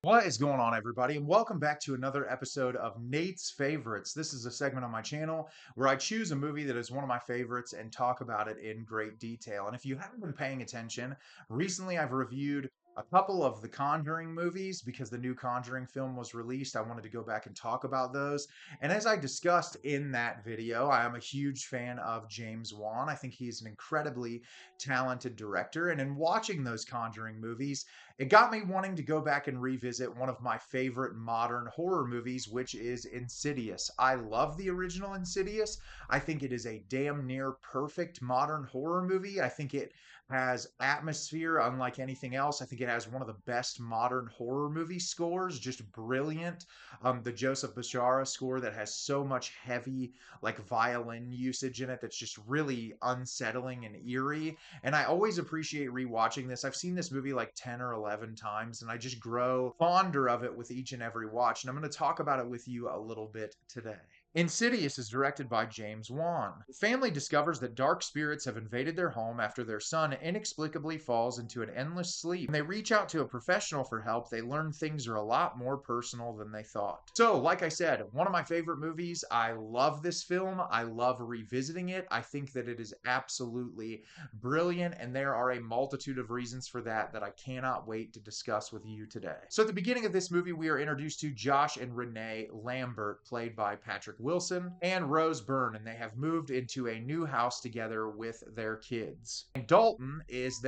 What is going on, everybody? And welcome back to another episode of Nate's Favorites. This is a segment on my channel where I choose a movie that is one of my favorites and talk about it in great detail. And if you haven't been paying attention, recently I've reviewed a couple of the Conjuring movies because the new Conjuring film was released. I wanted to go back and talk about those. And as I discussed in that video, I am a huge fan of James Wan. I think he's an incredibly talented director. And in watching those Conjuring movies, it got me wanting to go back and revisit one of my favorite modern horror movies, which is Insidious. I love the original Insidious. I think it is a damn near perfect modern horror movie. I think it has atmosphere unlike anything else. I think it has one of the best modern horror movie scores, just brilliant. The Joseph Bashara score that has so much heavy, like violin usage in it that's just really unsettling and eerie. And I always appreciate rewatching this. I've seen this movie like 10 or 11 times, and I just grow fonder of it with each and every watch. And I'm going to talk about it with you a little bit today. Insidious is directed by James Wan. The family discovers that dark spirits have invaded their home after their son inexplicably falls into an endless sleep. When they reach out to a professional for help, they learn things are a lot more personal than they thought. So, like I said, one of my favorite movies. I love this film. I love revisiting it. I think that it is absolutely brilliant, and there are a multitude of reasons for that I cannot wait to discuss with you today. So at the beginning of this movie, we are introduced to Josh and Renee Lambert, played by Patrick Wilson, and Rose Byrne, and they have moved into a new house together with their kids. And Dalton is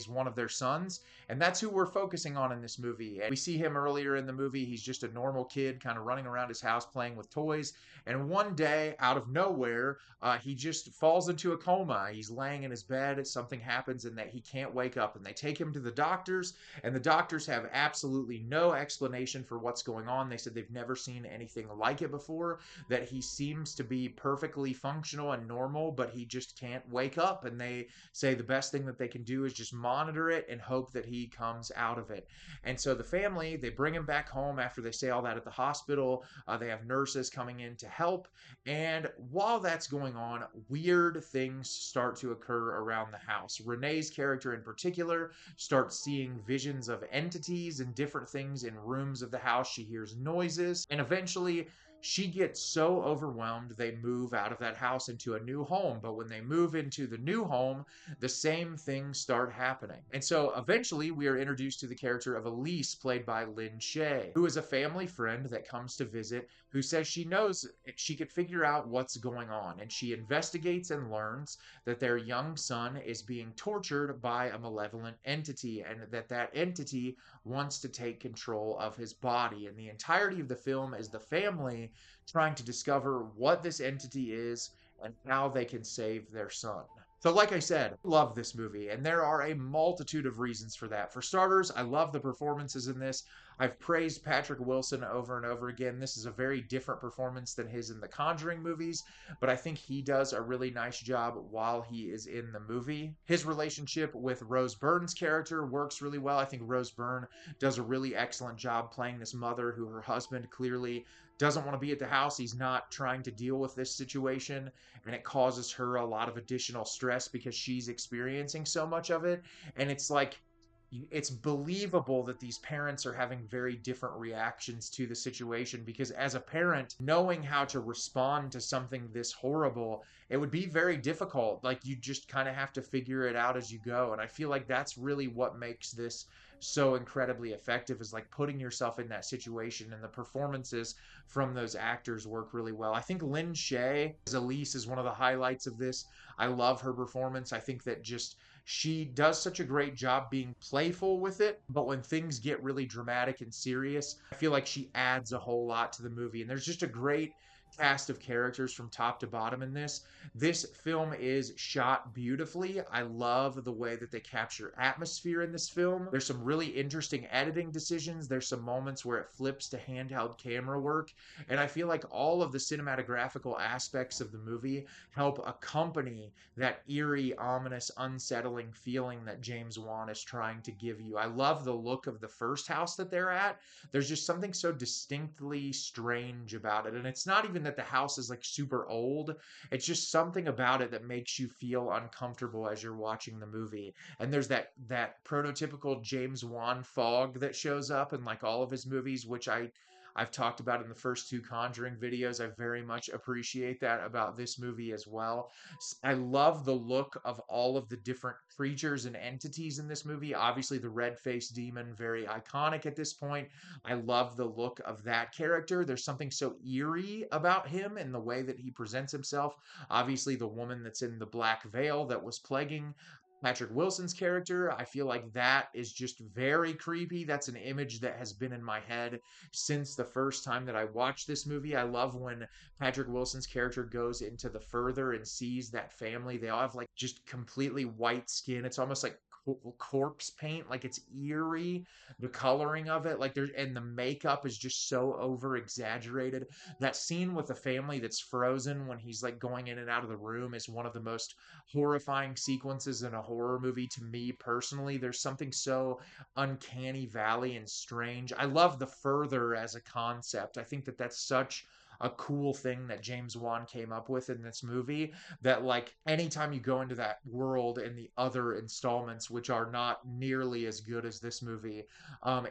one of their sons, and that's who we're focusing on in this movie. And we see him earlier in the movie. He's just a normal kid kind of running around his house playing with toys, and one day out of nowhere he just falls into a coma. He's laying in his bed, something happens, and that he can't wake up, and they take him to the doctors, and the doctors have absolutely no explanation for what's going on. They said they've never seen anything like it before, that he seems to be perfectly functional and normal, but he just can't wake up, and they say the best thing that they can do is just monitor it and hope that he comes out of it. And so the family, they bring him back home after they say all that at the hospital. They have nurses coming in to help, and while that's going on, weird things start to occur around the house. Renee's character in particular starts seeing visions of entities and different things in rooms of the house. She hears noises, and eventually she gets so overwhelmed they move out of that house into a new home. But when they move into the new home, the same things start happening. And so eventually we are introduced to the character of Elise, played by Lynn Shay, who is a family friend that comes to visit, who says she knows she could figure out what's going on. And she investigates and learns that their young son is being tortured by a malevolent entity, and that entity wants to take control of his body. And the entirety of the film is the family trying to discover what this entity is and how they can save their son. So, like I said, I love this movie, and there are a multitude of reasons for that. For starters, I love the performances in this. I've praised Patrick Wilson over and over again. This is a very different performance than his in the Conjuring movies, but I think he does a really nice job while he is in the movie. His relationship with Rose Byrne's character works really well. I think Rose Byrne does a really excellent job playing this mother who her husband clearly doesn't want to be at the house. He's not trying to deal with this situation, and it causes her a lot of additional stress because she's experiencing so much of it. And it's like, it's believable that these parents are having very different reactions to the situation, because as a parent, knowing how to respond to something this horrible, it would be very difficult. Like, you just kind of have to figure it out as you go. And I feel like that's really what makes this so incredibly effective, is like putting yourself in that situation, and the performances from those actors work really well. I think Lynn Shay as Elise is one of the highlights of this. I love her performance. I think that just she does such a great job being playful with it, but when things get really dramatic and serious, I feel like she adds a whole lot to the movie. And there's just a great cast of characters from top to bottom in this. This film is shot beautifully. I love the way that they capture atmosphere in this film. There's some really interesting editing decisions. There's some moments where it flips to handheld camera work. And I feel like all of the cinematographical aspects of the movie help accompany that eerie, ominous, unsettling feeling that James Wan is trying to give you. I love the look of the first house that they're at. There's just something so distinctly strange about it. And it's not even even that the house is like super old. It's just something about it that makes you feel uncomfortable as you're watching the movie. And there's that prototypical James Wan fog that shows up in like all of his movies, which I've talked about in the first two Conjuring videos. I very much appreciate that about this movie as well. I love the look of all of the different creatures and entities in this movie. Obviously, the red-faced demon, very iconic at this point. I love the look of that character. There's something so eerie about him and the way that he presents himself. Obviously, the woman that's in the black veil that was plaguing Patrick Wilson's character, I feel like that is just very creepy. That's an image that has been in my head since the first time that I watched this movie. I love when Patrick Wilson's character goes into the further and sees that family. They all have like just completely white skin. It's almost like corpse paint, like it's eerie, the coloring of it, like there's, and the makeup is just so over exaggerated. That scene with the family that's frozen when he's like going in and out of the room is one of the most horrifying sequences in a horror movie to me personally. There's something so uncanny valley and strange. I love the further as a concept. I think that that's such a cool thing that James Wan came up with in this movie, that like anytime you go into that world in the other installments, which are not nearly as good as this movie,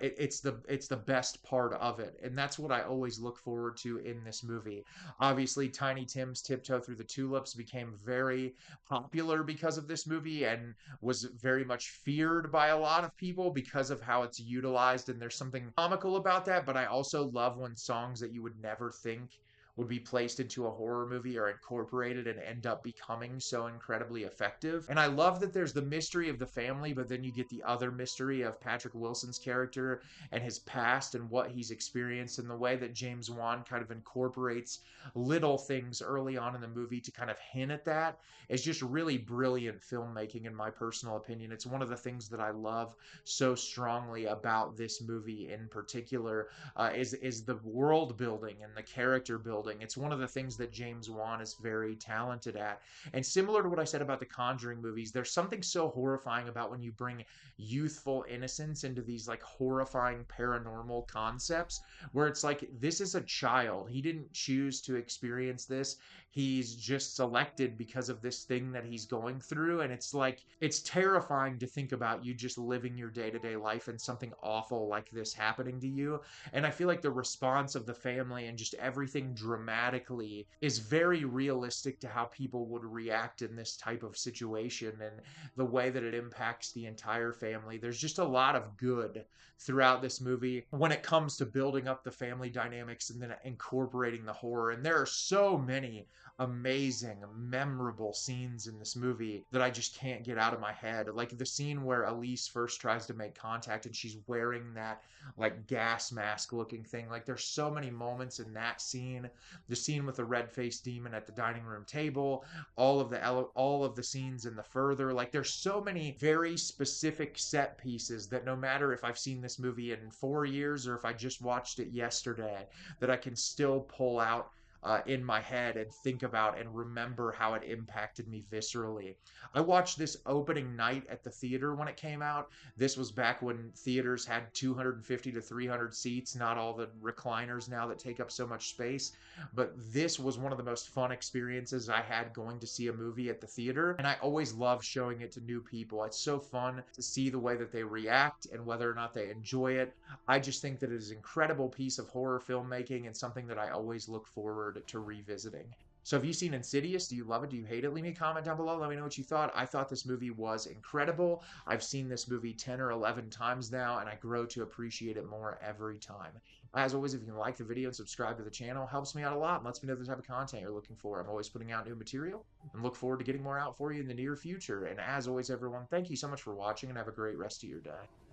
it's the best part of it. And that's what I always look forward to in this movie. Obviously, Tiny Tim's Tiptoe Through the Tulips became very popular because of this movie and was very much feared by a lot of people because of how it's utilized, and there's something comical about that. But I also love when songs that you would never think would be placed into a horror movie or incorporated and end up becoming so incredibly effective. And I love that there's the mystery of the family, but then you get the other mystery of Patrick Wilson's character and his past and what he's experienced, and the way that James Wan kind of incorporates little things early on in the movie to kind of hint at that is just really brilliant filmmaking, in my personal opinion. It's one of the things that I love so strongly about this movie in particular, is the world building and the character building. It's one of the things that James Wan is very talented at. And similar to what I said about the Conjuring movies, there's something so horrifying about when you bring youthful innocence into these like horrifying paranormal concepts, where it's like, this is a child. He didn't choose to experience this. He's just selected because of this thing that he's going through. And it's like, it's terrifying to think about you just living your day to day life and something awful like this happening to you. And I feel like the response of the family and just everything dramatically is very realistic to how people would react in this type of situation, and the way that it impacts the entire family. There's just a lot of good throughout this movie when it comes to building up the family dynamics and then incorporating the horror. And there are so many amazing, memorable scenes in this movie that I just can't get out of my head. Like the scene where Elise first tries to make contact and she's wearing that like gas mask looking thing. Like there's so many moments in that scene. The scene with the red-faced demon at the dining room table, all of the scenes in the further. Like there's so many very specific set pieces that no matter if I've seen this movie in 4 years or if I just watched it yesterday, that I can still pull out in my head and think about and remember how it impacted me viscerally. I watched this opening night at the theater when it came out. This was back when theaters had 250 to 300 seats, not all the recliners now that take up so much space. But this was one of the most fun experiences I had going to see a movie at the theater. And I always love showing it to new people. It's so fun to see the way that they react and whether or not they enjoy it. I just think that it is an incredible piece of horror filmmaking and something that I always look forward to revisiting. So have you seen Insidious? Do you love it? Do you hate it? Leave me a comment down below. Let me know what you thought. I thought this movie was incredible. I've seen this movie 10 or 11 times now, and I grow to appreciate it more every time. As always, if you can like the video and subscribe to the channel, it helps me out a lot and lets me know the type of content you're looking for. I'm always putting out new material and look forward to getting more out for you in the near future. And as always, everyone, thank you so much for watching and have a great rest of your day.